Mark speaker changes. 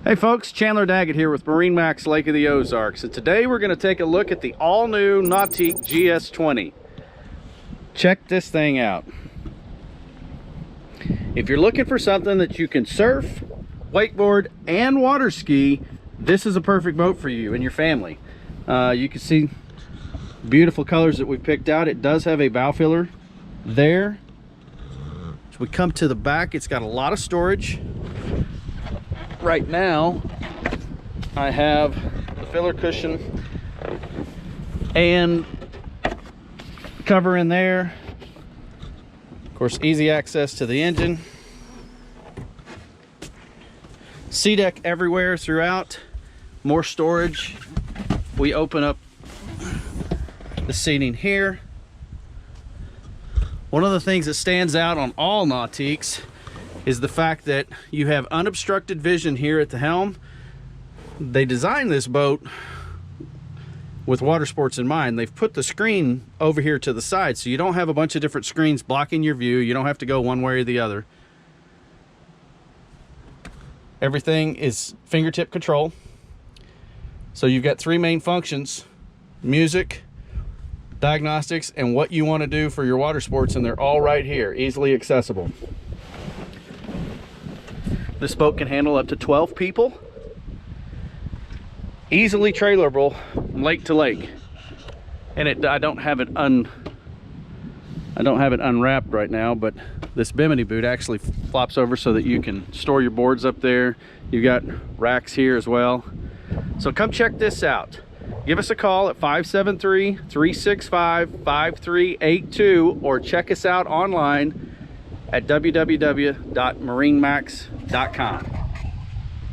Speaker 1: Hey folks, Chandler Daggett here with MarineMax Lake of the Ozarks, and today we're going to take a look at the all-new Nautique GS20. Check this thing out. If you're looking for something that you can surf, wakeboard, and water ski, this is a perfect boat for you and your family. You can see beautiful colors that we picked out. It does have a bow filler there. As we come to the back, it's got a lot of storage. Right now I have the filler cushion and cover in there. Of course, easy access to the engine. Sea deck everywhere throughout. More storage. We open up the seating here. One of the things that stands out on all Nautiques is the fact that you have unobstructed vision here at the helm. They designed this boat with water sports in mind. They've put the screen over here to the side so you don't have a bunch of different screens blocking your view. You don't have to go one way or the other. Everything is fingertip control. So you've got three main functions: music, diagnostics, and what you want to do for your water sports, and they're all right here, easily accessible. This boat can handle up to 12 people, easily trailerable lake to lake. And I don't have it unwrapped right now, but this bimini boot actually flops over so that you can store your boards up there. You've got racks here as well. So come check this out. Give us a call at 573-365-5382 or check us out online at www.marinemax.com.